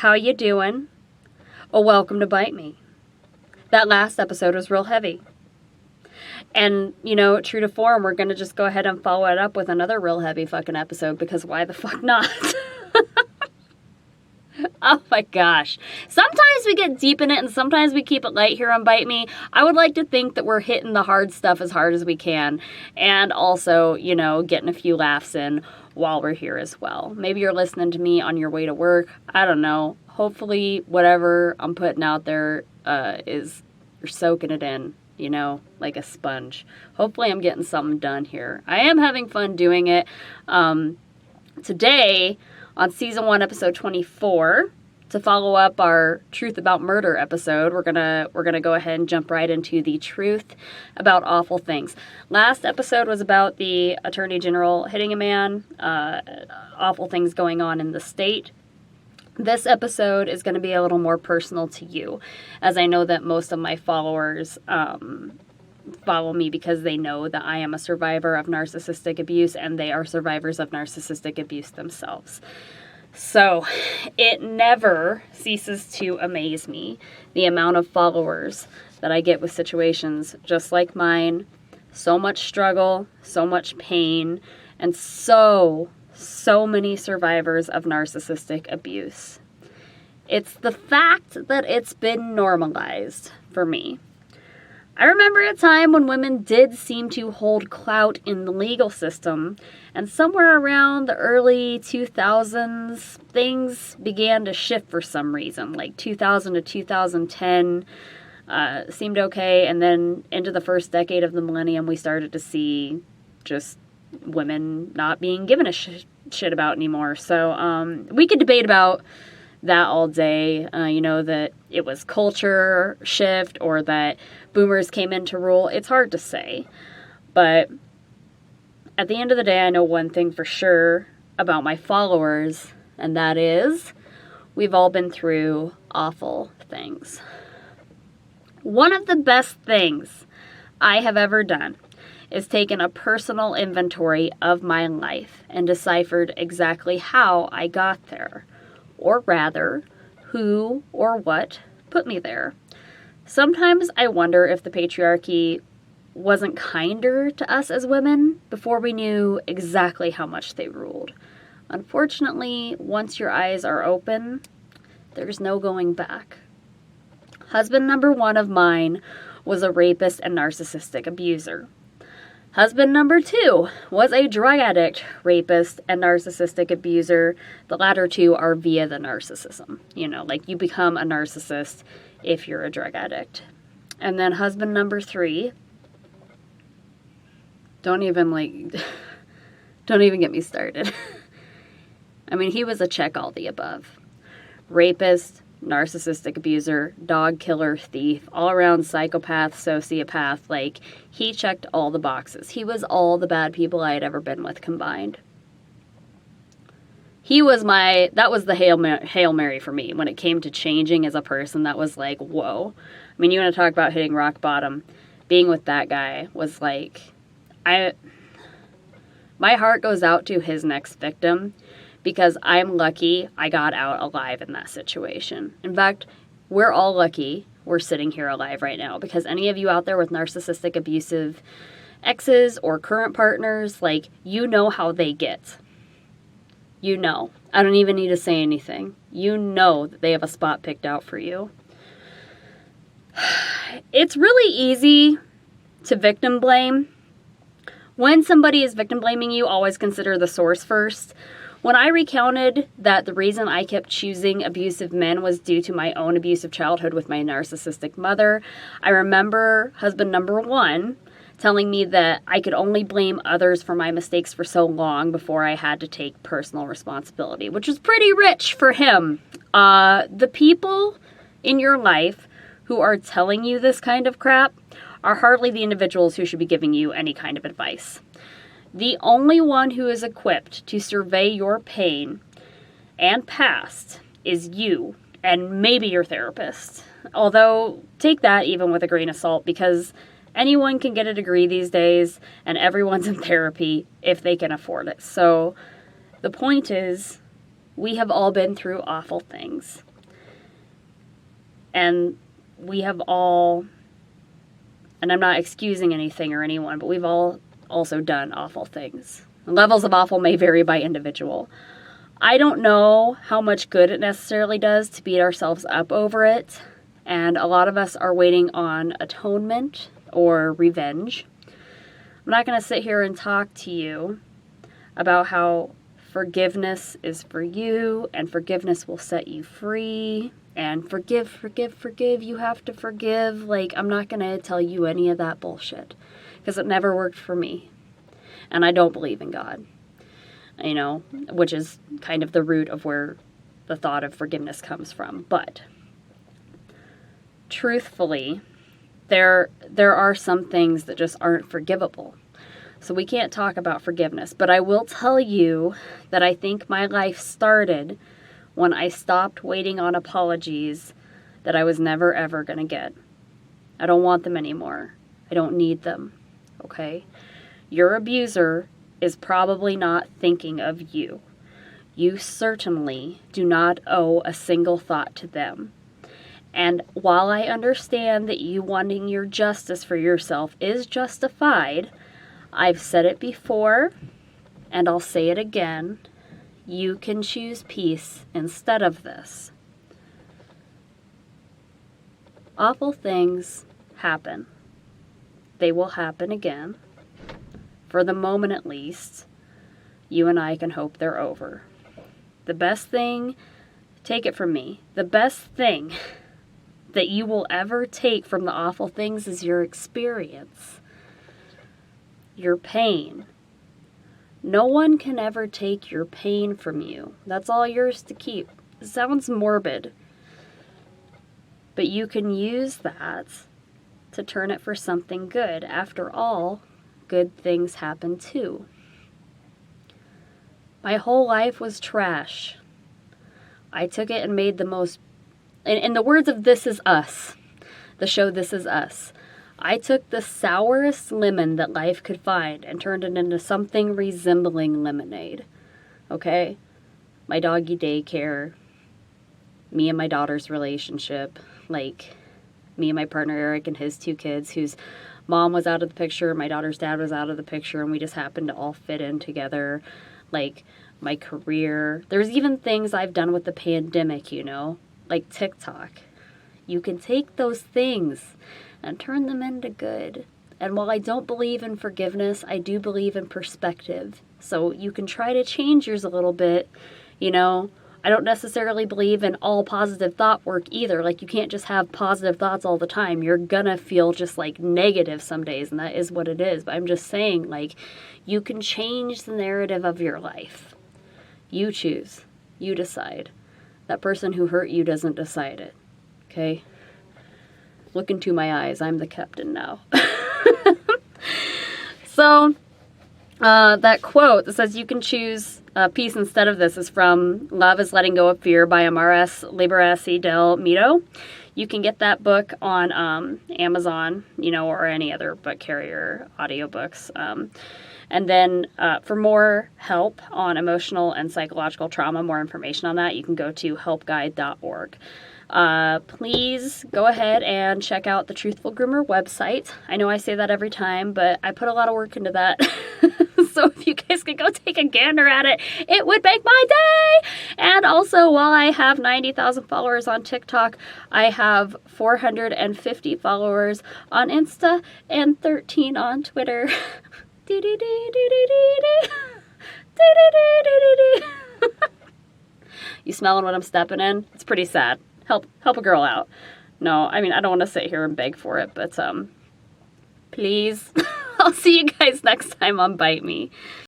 how you doing? Oh, welcome to Bite Me. That last episode was real heavy. And, you know, true to form, we're going to just go ahead and follow it up with another real heavy fucking episode, because why the fuck not? Oh my gosh. Sometimes we get deep in it and sometimes we keep it light here on Bite Me. I would like to think that we're hitting the hard stuff as hard as we can. And also, you know, getting a few laughs in while we're here as well. Maybe you're listening to me on your way to work. I don't know. Hopefully whatever I'm putting out there is you're soaking it in, you know, like a sponge. Hopefully I'm getting something done here. I am having fun doing it. Today, on Season 1, Episode 24, to follow up our Truth About Murder episode, we're gonna go ahead and jump right into the truth about awful things. Last episode was about the Attorney General hitting a man, awful things going on in the state. This episode is going to be a little more personal to you, as I know that most of my followers follow me because they know that I am a survivor of narcissistic abuse and they are survivors of narcissistic abuse themselves. So it never ceases to amaze me the amount of followers that I get with situations just like mine. So much struggle, so much pain, and so many survivors of narcissistic abuse. It's the fact that it's been normalized for me. I remember a time when women did seem to hold clout in the legal system, and somewhere around the early 2000s, things began to shift for some reason. Like 2000 to 2010 seemed okay, and then into the first decade of the millennium, we started to see just women not being given a shit about anymore. So we could debate about that all day, you know, that it was culture shift or that boomers came in to rule. It's hard to say. But at the end of the day, I know one thing for sure about my followers, and that is we've all been through awful things. One of the best things I have ever done is taken a personal inventory of my life and deciphered exactly how I got there. Or rather, who or what put me there. Sometimes I wonder if the patriarchy wasn't kinder to us as women before we knew exactly how much they ruled. Unfortunately, once your eyes are open, there's no going back. Husband number 1 of mine was a rapist and narcissistic abuser. Husband number 2 was a drug addict, rapist, and narcissistic abuser. The latter two are via the narcissism. You know, like you become a narcissist if you're a drug addict. And then husband number 3, don't even get me started. I mean, he was a check all the above. Rapist, narcissistic abuser, dog killer, thief, all-around psychopath, sociopath. Like, he checked all the boxes. He was all the bad people I had ever been with combined. That was the Hail Mary for me when it came to changing as a person. That was like, whoa. I mean, you want to talk about hitting rock bottom. Being with that guy was like, my heart goes out to his next victim, because I'm lucky I got out alive in that situation. In fact, we're all lucky we're sitting here alive right now, because any of you out there with narcissistic, abusive exes or current partners, like, you know how they get. You know. I don't even need to say anything. You know that they have a spot picked out for you. It's really easy to victim blame. When somebody is victim blaming you, always consider the source first. When I recounted that the reason I kept choosing abusive men was due to my own abusive childhood with my narcissistic mother, I remember husband number 1 telling me that I could only blame others for my mistakes for so long before I had to take personal responsibility, which was pretty rich for him. The people in your life who are telling you this kind of crap are hardly the individuals who should be giving you any kind of advice. The only one who is equipped to survey your pain and past is you, and maybe your therapist. Although, take that even with a grain of salt, because anyone can get a degree these days, and everyone's in therapy if they can afford it. So, the point is, we have all been through awful things. And we have all, and I'm not excusing anything or anyone, but we've all also done awful things. Levels of awful may vary by individual. I don't know how much good it necessarily does to beat ourselves up over it, and a lot of us are waiting on atonement or revenge. I'm not going to sit here and talk to you about how forgiveness is for you, and forgiveness will set you free, and forgive, you have to forgive. Like, I'm not going to tell you any of that bullshit, because it never worked for me, and I don't believe in God, you know, which is kind of the root of where the thought of forgiveness comes from. But truthfully, there are some things that just aren't forgivable. So we can't talk about forgiveness. But I will tell you that I think my life started when I stopped waiting on apologies that I was never ever going to get. I don't want them anymore. I don't need them. Okay? Your abuser is probably not thinking of you. You certainly do not owe a single thought to them. And while I understand that you wanting your justice for yourself is justified, I've said it before, and I'll say it again. You can choose peace instead of this. Awful things happen. They will happen again. For the moment at least, you and I can hope they're over. The best thing, take it from me, the best thing that you will ever take from the awful things is your experience. Your pain. No one can ever take your pain from you. That's all yours to keep. It sounds morbid, but you can use that to turn it for something good. After all, good things happen too. My whole life was trash. I took it and made the most, in the words of This Is Us, the show This Is Us, I took the sourest lemon that life could find and turned it into something resembling lemonade. Okay? My doggy daycare, me and my daughter's relationship, like me and my partner Eric and his 2 kids, whose mom was out of the picture, my daughter's dad was out of the picture, and we just happened to all fit in together. Like my career. There's even things I've done with the pandemic, you know, like TikTok. You can take those things and turn them into good. And while I don't believe in forgiveness, I do believe in perspective. So you can try to change yours a little bit, you know. I don't necessarily believe in all positive thought work either. Like, you can't just have positive thoughts all the time. You're gonna feel just like negative some days, and that is what it is. But I'm just saying, like, you can change the narrative of your life. You choose. You decide. That person who hurt you doesn't decide it. Okay? Look into my eyes. I'm the captain now. So, that quote that says you can choose peace instead of this is from Love is Letting Go of Fear by Amaris Liberace del Mito. You can get that book on Amazon, you know, or any other book carrier audiobooks. And then for more help on emotional and psychological trauma, more information on that, you can go to helpguide.org. Please go ahead and check out the Truthful Groomer website. I know I say that every time, but I put a lot of work into that. So if you guys could go take a gander at it, it would make my day. And also, while I have 90,000 followers on TikTok, I have 450 followers on Insta and 13 on Twitter. You smelling what I'm stepping in? It's pretty sad. Help a girl out. No, I mean, I don't want to sit here and beg for it, but please. I'll see you guys next time on Bite Me.